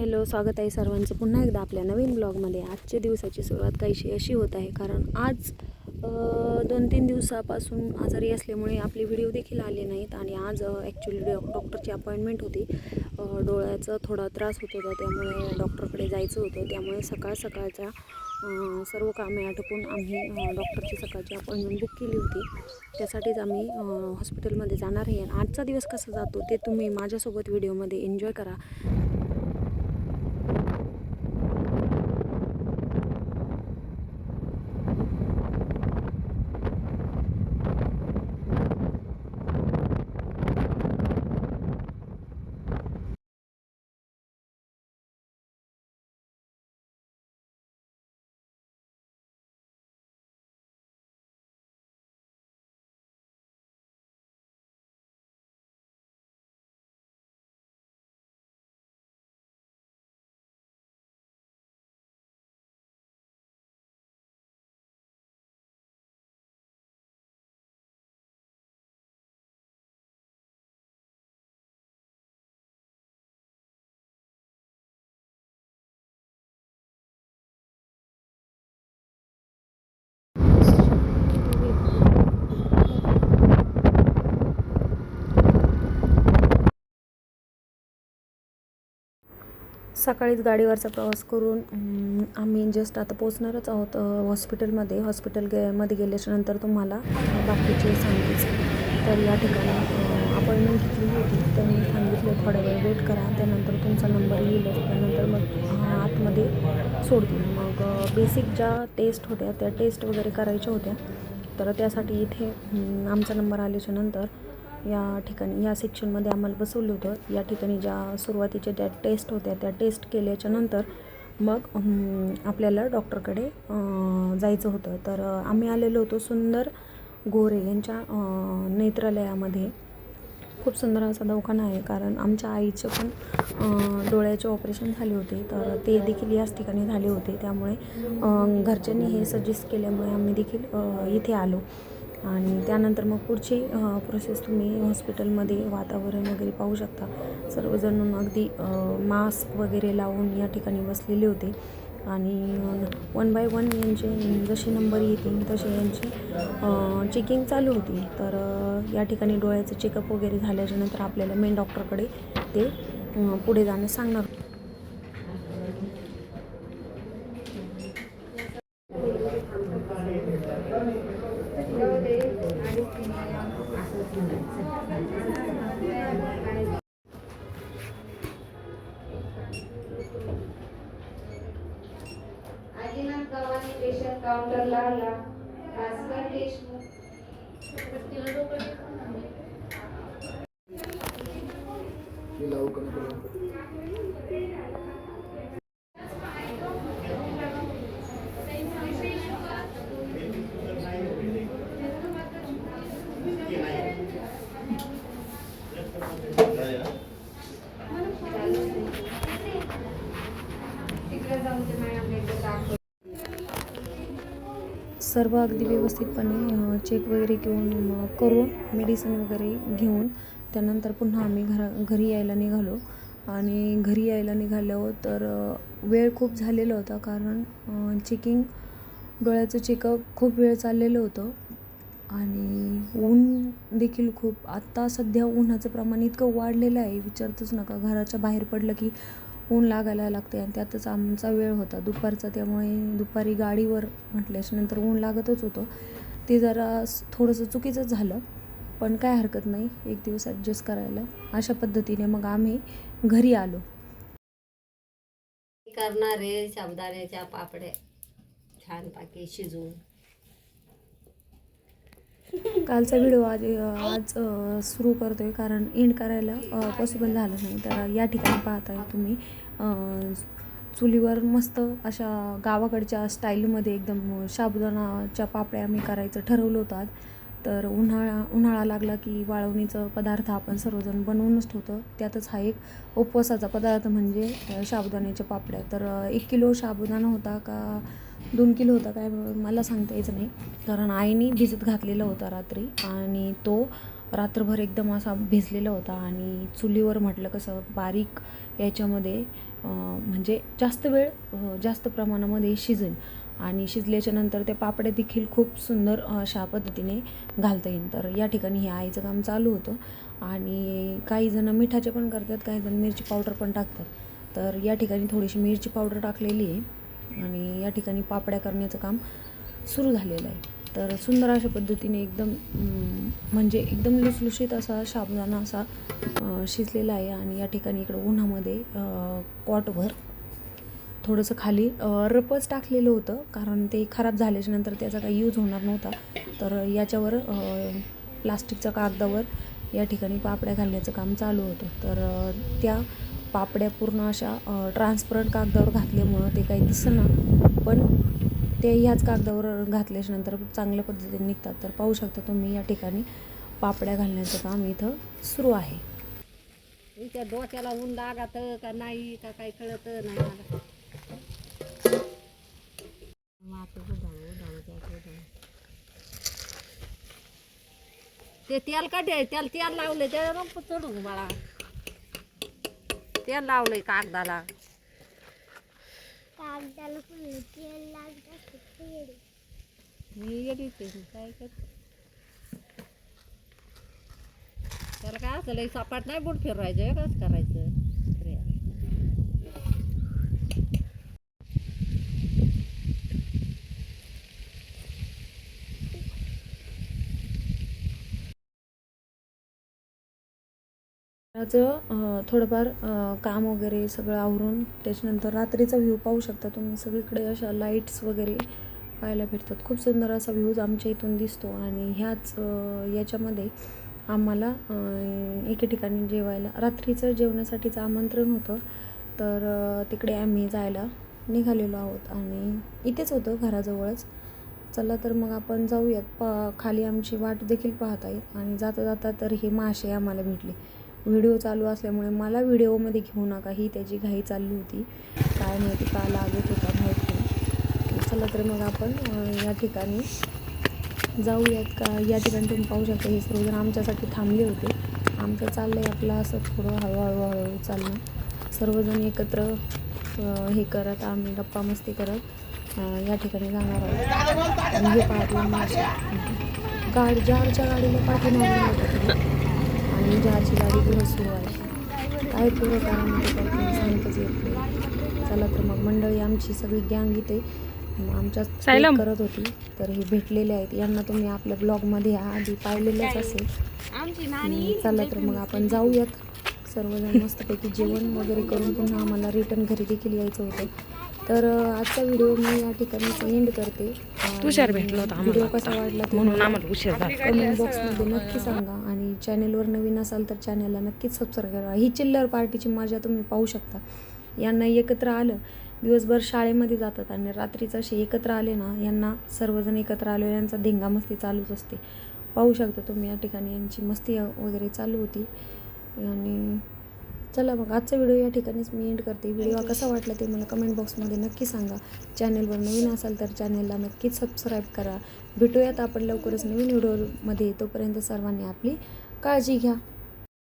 Hello, स्वागत आहे सर्वांचं पुन्हा एकदा आपल्या नवीन ब्लॉगमध्ये. आजच्या दिवसाची सुरुवात काहीशी अशी होत आहे, कारण आज 2-3 दिवसापासून आजारी असल्यामुळे आपले व्हिडिओ देखील आले नाहीत. आणि आज ॲक्च्युली डॉक्टरची अपॉइंटमेंट होती. डोळ्याचा थोडा त्रास होत होता, त्यामुळे डॉक्टरकडे जायचं होतं. त्यामुळे सकाळच्या सर्व कामे आटोपून आम्ही डॉक्टरची सकाळची अपॉइंटमेंट बुक केली होती. त्यासाठीच आम्ही हॉस्पिटलमध्ये जाणार आहे. आजचा दिवस कसा जातो ते तुम्ही माझ्यासोबत व्हिडिओमध्ये एन्जॉय करा. सकाळीच गाडीवरचा प्रवास करून आम्ही जस्ट आता पोचणारच आहोत हॉस्पिटलमध्ये. हॉस्पिटलमध्ये गेल्याच्यानंतर तुम्हाला बाकीचे सांगितले. तर या ठिकाणी अपॉइंटमेंट घेतली होती. त्यांनी सांगितलं थोडा वेळ वेट करा, त्यानंतर तुमचा नंबर येईल, त्यानंतर मग आतमध्ये सोडतील. मग बेसिक ज्या टेस्ट होत्या त्या टेस्ट वगैरे करायच्या होत्या. तर त्यासाठी इथे आमचा नंबर आल्याच्यानंतर या ठिकाणी या सेक्शनमध्ये आम्हाला बसवलं होतं. या ठिकाणी ज्या सुरुवातीच्या ज्या टेस्ट होत्या त्या टेस्ट केल्याच्यानंतर मग आपल्याला डॉक्टरकडे जायचं होतं. तर आम्ही आलेलो होतो सुंदर गोरे यांच्या नेत्रालयामध्ये. खूप सुंदर असा दवाखाना आहे, कारण आमच्या आईचं पण डोळ्याचे ऑपरेशन झाले होते, तर ते देखील याच ठिकाणी झाले होते. त्यामुळे घरच्यांनी हे सजेस्ट केल्यामुळे आम्ही देखील इथे आलो. आणि त्यानंतर मग पुढची प्रोसेस तुम्ही हॉस्पिटलमध्ये वातावरण वगैरे पाहू शकता. सर्वजण अगदी मास्क वगैरे लावून या ठिकाणी बसलेले होते. आणि 1 बाय 1 यांचे जसे नंबर येतील तसे यांची चेकिंग चालू होती. तर या ठिकाणी डोळ्याचं चेकअप वगैरे झाल्याच्यानंतर आपल्याला मेन डॉक्टरकडे ते पुढे जाण्यास सांगणार. काउंटरला या भास्कर देशमुख सर्व अगदी व्यवस्थितपणे चेक वगैरे करून मेडिसिन वगैरे घेऊन त्यानंतर पुन्हा आम्ही घरी यायला निघालो. आणि घरी यायला निघाल्यावर तर वेळ खूप झालेला होता, कारण डोळ्याचं चेकअप खूप वेळ चाललेलं होतं. आणि ऊन देखील खूप, आत्ता सध्या उन्हाचं प्रमाण इतकं वाढलेलं आहे, विचारतच नका. घराच्या बाहेर पडलं की ऊन लागायला लागते. आणि त्यातच आमचा वेळ होता दुपारचा, त्यामुळे दुपारी गाडीवर म्हटल्याच्यानंतर ऊन लागतच होतं. ते जरा थोडंसं चुकीचंच झालं, पण काय हरकत नाही, एक दिवस ॲडजस्ट करायला. अशा पद्धतीने मग आम्ही घरी आलो. करणारे साबुदाण्याच्या पापड्या छानपैकी शिजवून. कालचा व्हिडिओ आज सुरू करतोय, कारण एंड करायला पॉसिबल झालं नाही. तर या ठिकाणी पाहताय तुम्ही चुलीवर मस्त अशा गावाकडच्या स्टाईलमध्ये एकदम साबुदाणाच्या पापड्या आम्ही करायचं ठरवलं होतं. तर उन्हाळा लागला की वाळवणीचं पदार्थ आपण सर्वजण बनवूनच ठेवतो. त्यातच हा एक उपवासाचा पदार्थ म्हणजे साबुदाण्याच्या पापड्या. तर 1 किलो साबुदाणा होता का 2 किलो होता काय मला सांगता यायचं नाही, कारण आईने भिजत घातलेला होता रात्री, आणि तो रात्रभर एकदम असा भिजलेला होता. आणि चुलीवर म्हटलं कसं बारीक याच्यामध्ये म्हणजे जास्त वेळ जास्त प्रमाणामध्ये शिजेल आणि शिजल्याच्या नंतर ते पापड्या देखील खूप सुंदर अशा पद्धतीने घालता येईल. तर या ठिकाणी हे आईचं काम चालू होतं आणि काही जण मिठाचे पण करतात, काही जण मिरची पावडर पण टाकतात. तर या ठिकाणी थोडीशी मिरची पावडर टाकलेली आहे आणि या ठिकाणी पापड्या करण्याचं काम सुरू झालेलं आहे. तर सुंदर अशा पद्धतीने एकदम म्हणजे एकदम लुसलुशीत असा साबुदाणा असा शिजलेला आहे आणि या ठिकाणी इकडं उन्हामध्ये पॉटभर थोडंसं खाली रपच टाकलेलं होतं, कारण ते खराब झाल्याच्या नंतर त्याचा काही यूज होणार नव्हता. तर याच्यावर प्लास्टिकच्या कागदावर या ठिकाणी पापड्या घालण्याचं काम चालू होतं. तर त्या पापड्या पूर्ण अशा ट्रान्सपरंट कागदावर घातल्यामुळं ते काही दिसेना, पण ते ह्याच कागदावर घातल्याच्या नंतर चांगल्या पद्धतीने निघतात. तर पाहू शकता तुम्ही या ठिकाणी पापड्या घालण्याचं काम इथं सुरू आहे. त्या डोक्याला ऊन लागत का नाही का काही कळत नाही मला. ते तेल काढे, त्याला तेल लावले त्याला नको चढू मला. तेल लावलंय कागदाला. मी येडीच आहे, काय कर त्याला काय असं लई सपाट नाही बुट फिरवायचं, कसं करायचं. थोडंफार काम वगैरे सगळं आवरून त्याच्यानंतर रात्रीचा व्ह्यू पाहू शकता तुम्ही. सगळीकडे अशा लाईट्स वगैरे पाहायला भेटतात. खूप सुंदर असा व्ह्यूज आमच्या इथून दिसतो आणि ह्याच याच्यामध्ये आम्हाला एके ठिकाणी जेवायला रात्रीचं जेवणासाठीचं आमंत्रण होतं. तर तिकडे आम्ही जायला निघालेलो आहोत आणि इथेच होतं घराजवळच. चला तर मग आपण जाऊयात. खाली आमची वाट देखील पाहत आहेत आणि जाता जाता तर हे मासे आम्हाला भेटले. व्हिडिओ चालू असल्यामुळे मला व्हिडिओमध्ये घेऊ नका ही त्याची घाई चालली होती, काय माहिती का लागत होता माहीत नाही. चला तर मग आपण या ठिकाणी जाऊयात का. या ठिकाणी तुम्ही पाहू शकता हे सर्वजण आमच्यासाठी थांबले होते. आमचं चाललं आहे आपलं असं थोडं हळूहळू चालणं. सर्वजण एकत्र हे करत आम्ही गप्पा मस्ती करत या ठिकाणी जाणार आहोत. आणि हे पाहतो मासे जारच्या गाडीला पाठीमागून होतं आणि जारची गाडी पुढं सुरू आहे. काय पुढं कारण ते सांगताच येत नाही. चला तर मग मंडळी आमची सगळी गँग इथे आमच्या करत होती. तर हे भेटलेले आहेत. यांना तुम्ही आपल्या ब्लॉगमध्ये आधी पाहिलेलंच असेल. चला तर मग आपण जाऊयात सर्वजण मस्तपैकी जेवण वगैरे करून पुन्हा आम्हाला रिटर्न घरी देखील यायचं होतं. तर आजचा व्हिडिओ मी या ठिकाणीच एंड करते. व्हिडिओ कसा वाटला ते कमेंट बॉक्समध्ये नक्की सांगा आणि चॅनेलवर नवीन असाल तर चॅनेलला नक्कीच सबस्क्राईब करा. ही चिल्लर पार्टीची मजा तुम्ही पाहू शकता. यांना एकत्र आलं, दिवसभर शाळेमध्ये जातात आणि रात्रीचं असे एकत्र आले ना, यांना सर्वजण एकत्र आले यांचा धिंगा मस्ती चालूच असते. पाहू शकता तुम्ही या ठिकाणी यांची मस्ती वगैरे चालू होती. आणि चला मग आजचा व्हिडिओ या ठिकाणीच मी एंड करते. व्हिडिओ कसा वाटला ते मला कमेंट बॉक्समध्ये नक्की सांगा. चॅनलवर नवीन असाल तर चॅनलला नक्कीच सबस्क्राईब करा. भेटूयात आपण लवकरच नवीन व्हिडिओमध्ये. तोपर्यंत सर्वांनी आपली काळजी घ्या.